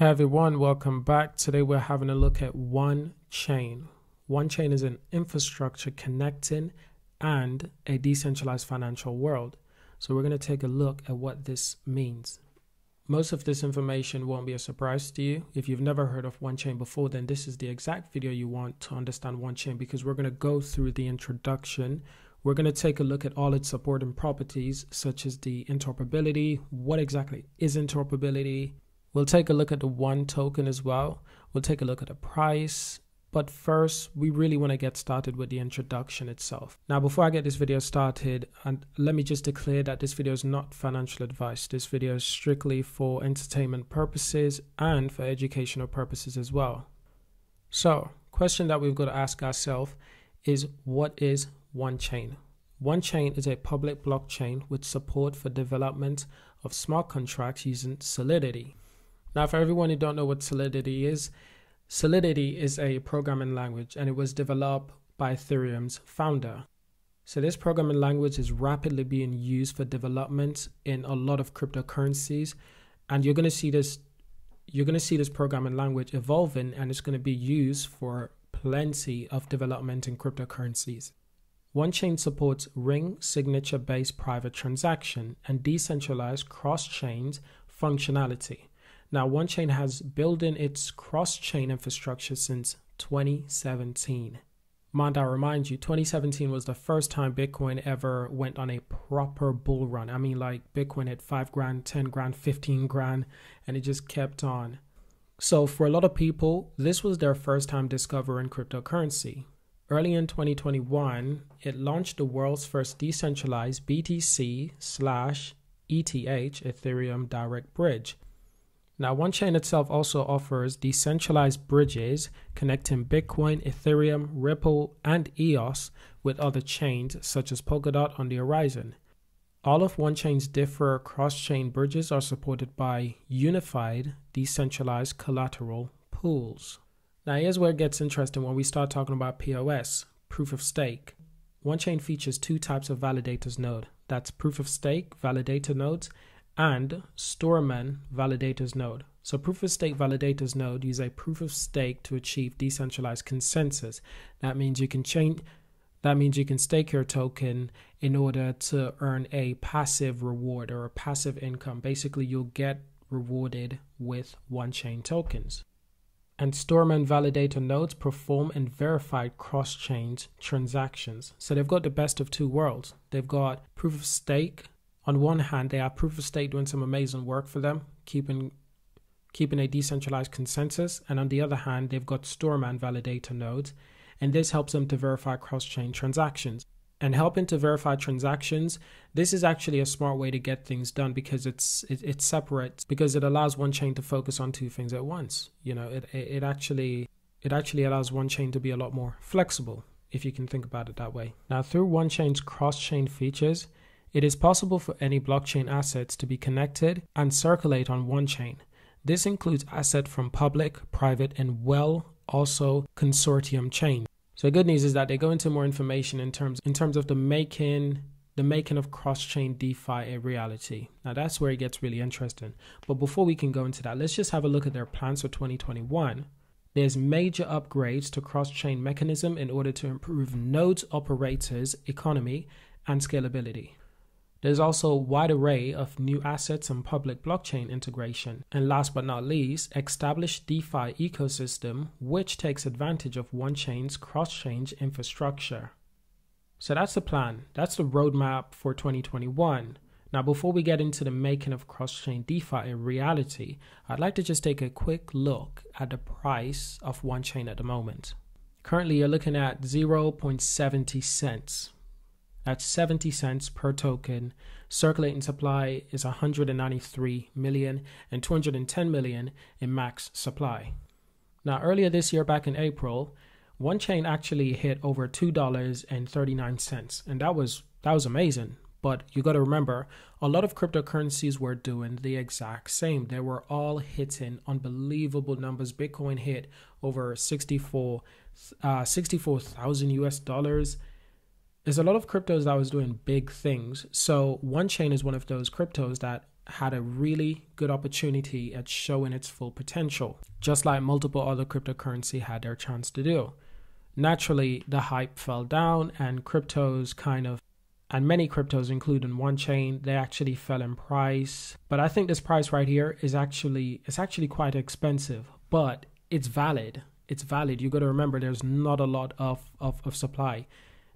Hey everyone, welcome back. Today we're having a look at Wanchain. Wanchain is an infrastructure connecting and a decentralized financial world. So we're going to take a look at what this means. Most of this information won't be a surprise to you. If you've never heard of Wanchain before, then this is the exact video you want to understand Wanchain, because we're going to go through the introduction. We're going to take a look at all its supporting properties, such as the interoperability. What exactly is interoperability? We'll take a look at the one token as well. We'll take a look at the price. But first, we really want to get started with the introduction itself. Now, before I get this video started, and let me just declare that this video is not financial advice. This video is strictly for entertainment purposes and for educational purposes as well. So, question that we've got to ask ourselves is, what is Wanchain? Wanchain is a public blockchain with support for development of smart contracts using Solidity. Now, for everyone who don't know what Solidity is a programming language, and it was developed by Ethereum's founder. So this programming language is rapidly being used for development in a lot of cryptocurrencies, and you're going to see this programming language evolving, and it's going to be used for plenty of development in cryptocurrencies. Wanchain supports ring signature-based private transaction and decentralized cross-chain functionality. Now, Wanchain has built in its cross-chain infrastructure since 2017. Mind I remind you, 2017 was the first time Bitcoin ever went on a proper bull run. I mean, like, Bitcoin hit 5 grand, 10 grand, 15 grand, and it just kept on. So for a lot of people, this was their first time discovering cryptocurrency. Early in 2021, it launched the world's first decentralized BTC/ETH Ethereum Direct Bridge. Now, Wanchain itself also offers decentralized bridges connecting Bitcoin, Ethereum, Ripple, and EOS with other chains such as Polkadot on the horizon. All of Wanchain's different cross-chain bridges are supported by unified decentralized collateral pools. Now, here's where it gets interesting when we start talking about POS, proof of stake. Wanchain features two types of validators node. That's proof of stake validator nodes and storeman validators node. So proof of stake validators node use a proof of stake to achieve decentralized consensus. That means you can stake your token in order to earn a passive reward or a passive income. Basically, you'll get rewarded with Wanchain tokens. And storeman validator nodes perform and verify cross-chain transactions. So they've got the best of two worlds. They've got proof of stake. On one hand, they have proof of stake doing some amazing work for them, keeping a decentralized consensus. And on the other hand, they've got storeman validator nodes, and this helps them to verify cross-chain transactions. And helping to verify transactions, this is actually a smart way to get things done, because it's separate, because it allows Wanchain to focus on two things at once. You know, it actually allows Wanchain to be a lot more flexible, if you can think about it that way. Now, through Wanchain's cross-chain features, it is possible for any blockchain assets to be connected and circulate on Wanchain. This includes assets from public, private, and also consortium chains. So the good news is that they go into more information in terms of the making of cross-chain DeFi a reality. Now that's where it gets really interesting. But before we can go into that, let's just have a look at their plans for 2021. There's major upgrades to cross-chain mechanism in order to improve nodes operators' economy and scalability. There's also a wide array of new assets and public blockchain integration. And last but not least, established DeFi ecosystem, which takes advantage of Wanchain's cross-chain infrastructure. So that's the plan. That's the roadmap for 2021. Now, before we get into the making of cross-chain DeFi a reality, I'd like to just take a quick look at the price of Wanchain at the moment. Currently, you're looking at 0.70 cents. That's 70 cents per token. Circulating supply is 193 million and 210 million in max supply. Now, earlier this year, back in April, Wanchain actually hit over $2.39, and that was amazing. But you got to remember, a lot of cryptocurrencies were doing the exact same. They were all hitting unbelievable numbers. Bitcoin hit over 64,000 US dollars. There's a lot of cryptos that was doing big things. So Wanchain is one of those cryptos that had a really good opportunity at showing its full potential, just like multiple other cryptocurrency had their chance to do. Naturally, the hype fell down and many cryptos, including Wanchain, they actually fell in price. But I think this price right here is actually quite expensive, but it's valid. It's valid. You got to remember, there's not a lot of supply.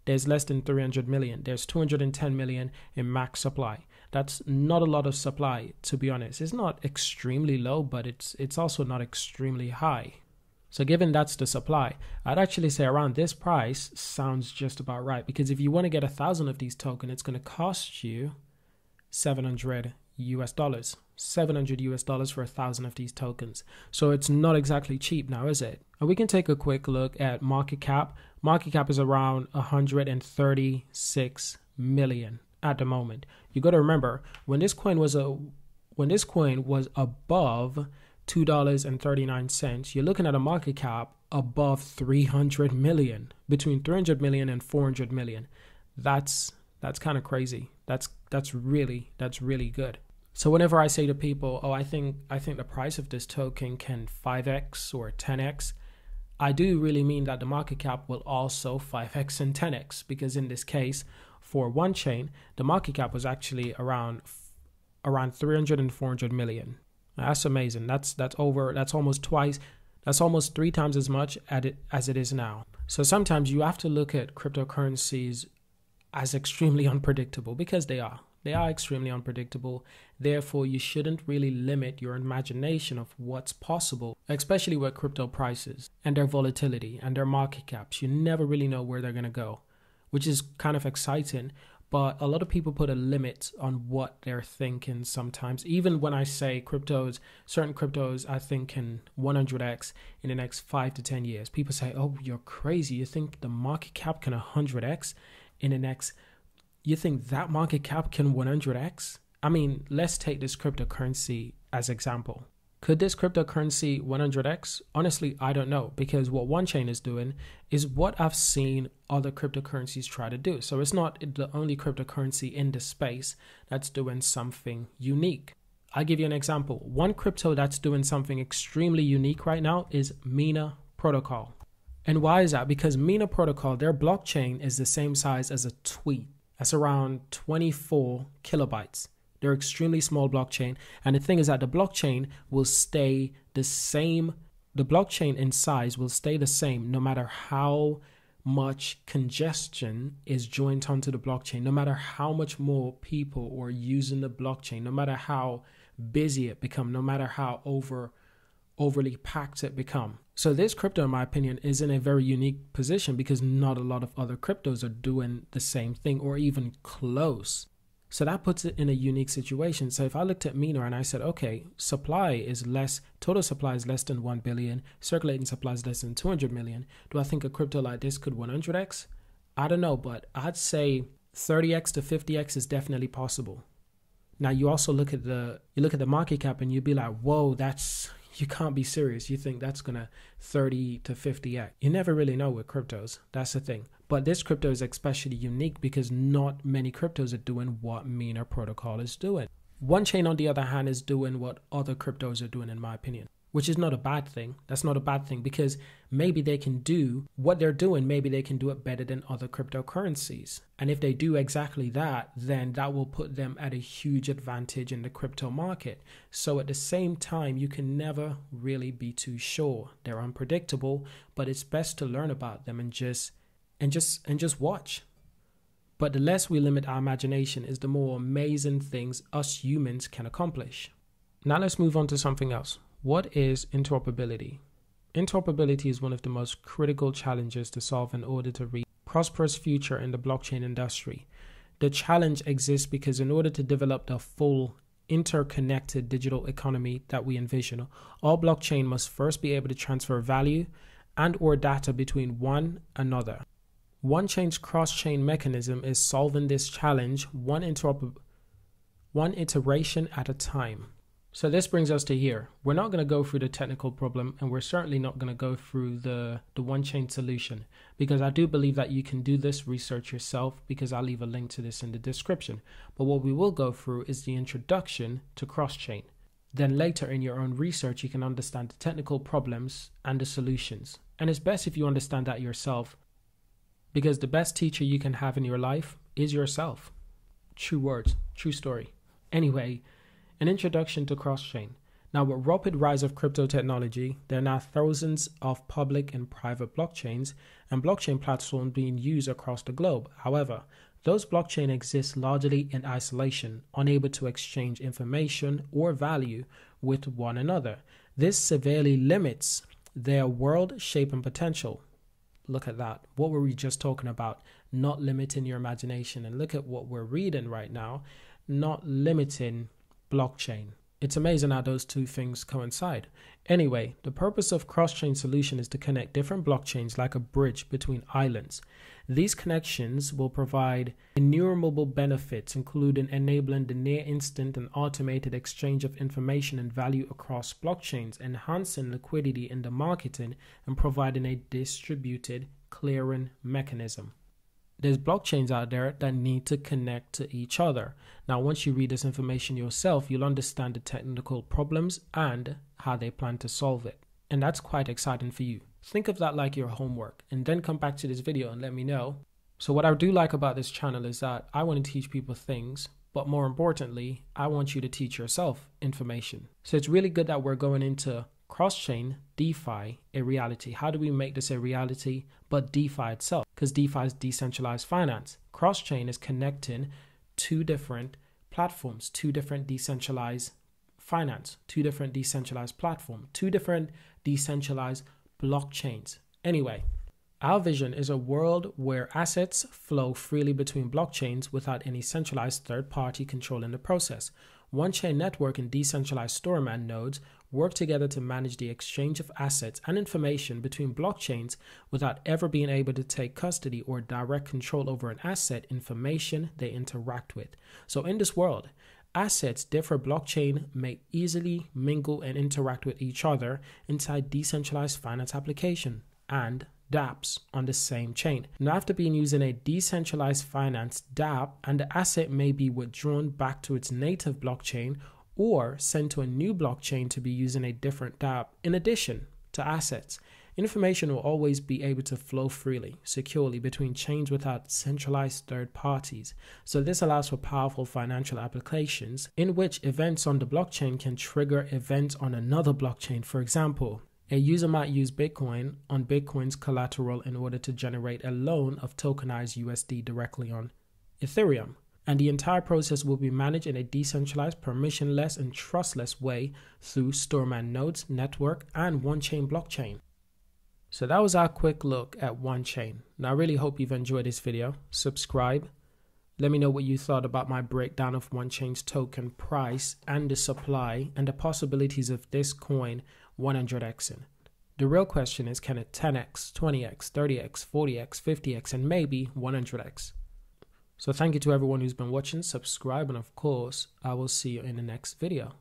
There's less than 300 million. There's 210 million in max supply. That's not a lot of supply, to be honest. It's not extremely low, but it's also not extremely high. So given that's the supply, I'd actually say around this price sounds just about right, because if you want to get 1,000 of these tokens, it's going to cost you $700 for 1,000 of these tokens. So it's not exactly cheap now, is it? And we can take a quick look at market cap. Market cap is around 136 million at the moment. You got to remember, when this coin was above $2.39, you're looking at a market cap above 300 million, between 300 million and 400 million. That's kind of crazy. That's really good. So whenever I say to people, oh, I think the price of this token can 5x or 10x, I do really mean that the market cap will also 5x and 10x, because in this case, for Wanchain, the market cap was actually around 300 and 400 million. That's amazing. That's almost 3 times as much as it is now. So sometimes you have to look at cryptocurrencies as extremely unpredictable, because they are extremely unpredictable. Therefore, you shouldn't really limit your imagination of what's possible, especially with crypto prices and their volatility and their market caps. You never really know where they're going to go, which is kind of exciting. But a lot of people put a limit on what they're thinking sometimes. Even when I say certain cryptos, I think can 100x in the next 5 to 10 years. People say, oh, you're crazy. You think the market cap can 100x in the next... You think that market cap can 100x? I mean, let's take this cryptocurrency as example. Could this cryptocurrency 100x? Honestly, I don't know, because what Wanchain is doing is what I've seen other cryptocurrencies try to do. So it's not the only cryptocurrency in the space that's doing something unique. I'll give you an example. One crypto that's doing something extremely unique right now is Mina Protocol. And why is that? Because Mina Protocol, their blockchain is the same size as a tweet. That's around 24 kilobytes. They're extremely small blockchain. And the thing is that the blockchain will stay the same. The blockchain in size will stay the same no matter how much congestion is joined onto the blockchain, no matter how much more people are using the blockchain, no matter how busy it becomes, no matter how overly packed it becomes. So this crypto, in my opinion, is in a very unique position, because not a lot of other cryptos are doing the same thing or even close. So that puts it in a unique situation. So if I looked at Mina and I said, okay, total supply is less than 1 billion, circulating supply is less than 200 million. Do I think a crypto like this could 100x? I don't know, but I'd say 30x to 50x is definitely possible. Now you also look at the market cap and you'd be like, whoa, you can't be serious. You think that's gonna 30 to 50x. You never really know with cryptos. That's the thing. But this crypto is especially unique because not many cryptos are doing what Mina Protocol is doing. Wanchain, on the other hand, is doing what other cryptos are doing, in my opinion, which is not a bad thing. That's not a bad thing, because maybe they can do what they're doing. Maybe they can do it better than other cryptocurrencies. And if they do exactly that, then that will put them at a huge advantage in the crypto market. So at the same time, you can never really be too sure. They're unpredictable, but it's best to learn about them and just watch. But the less we limit our imagination is the more amazing things us humans can accomplish. Now let's move on to something else. What is interoperability? Interoperability is one of the most critical challenges to solve in order to reach a prosperous future in the blockchain industry. The challenge exists because in order to develop the full interconnected digital economy that we envision, all blockchain must first be able to transfer value and or data between one another. Wanchain's cross-chain mechanism is solving this challenge one iteration at a time. So this brings us to here. We're not going to go through the technical problem, and we're certainly not going to go through the Wanchain solution, because I do believe that you can do this research yourself, because I'll leave a link to this in the description. But what we will go through is the introduction to cross-chain. Then later in your own research, you can understand the technical problems and the solutions. And it's best if you understand that yourself, because the best teacher you can have in your life is yourself. True words, true story. Anyway, an introduction to cross-chain. Now, with rapid rise of crypto technology, there are now thousands of public and private blockchains and blockchain platforms being used across the globe. However, those blockchains exist largely in isolation, unable to exchange information or value with one another. This severely limits their world shape and potential. Look at that. What were we just talking about? Not limiting your imagination. And look at what we're reading right now. Not limiting blockchain. It's amazing how those two things coincide. Anyway, the purpose of cross-chain solution is to connect different blockchains like a bridge between islands. These connections will provide innumerable benefits, including enabling the near instant and automated exchange of information and value across blockchains, enhancing liquidity in the marketing, and providing a distributed clearing mechanism. There's blockchains out there that need to connect to each other. Now, once you read this information yourself, you'll understand the technical problems and how they plan to solve it. And that's quite exciting for you. Think of that like your homework, and then come back to this video and let me know. So what I do like about this channel is that I want to teach people things, but more importantly, I want you to teach yourself information. So it's really good that we're going into cross-chain DeFi, a reality. How do we make this a reality, but DeFi itself? Because DeFi is decentralized finance. Cross-chain is connecting two different platforms, two different decentralized finance, two different decentralized platforms, two different decentralized blockchains. Anyway, our vision is a world where assets flow freely between blockchains without any centralized third party controlling the process. Wanchain network and decentralized storeman nodes work together to manage the exchange of assets and information between blockchains without ever being able to take custody or direct control over an asset information they interact with. So in this world, assets different blockchain may easily mingle and interact with each other inside decentralized finance application and dApps on the same chain. Now, after being used in a decentralized finance dApp, and the asset may be withdrawn back to its native blockchain or sent to a new blockchain to be used in a different dApp. In addition to assets, information will always be able to flow freely, securely between chains without centralized third parties. So this allows for powerful financial applications in which events on the blockchain can trigger events on another blockchain. For example, a user might use Bitcoin on Bitcoin's collateral in order to generate a loan of tokenized USD directly on Ethereum. And the entire process will be managed in a decentralized, permissionless, and trustless way through storeman nodes, network, and Wanchain blockchain. So that was our quick look at Wanchain. Now, I really hope you've enjoyed this video. Subscribe. Let me know what you thought about my breakdown of Wanchain's token price and the supply and the possibilities of this coin 100xing. The real question is, can it 10x, 20x, 30x, 40x, 50x, and maybe 100x? So thank you to everyone who's been watching. Subscribe, and of course, I will see you in the next video.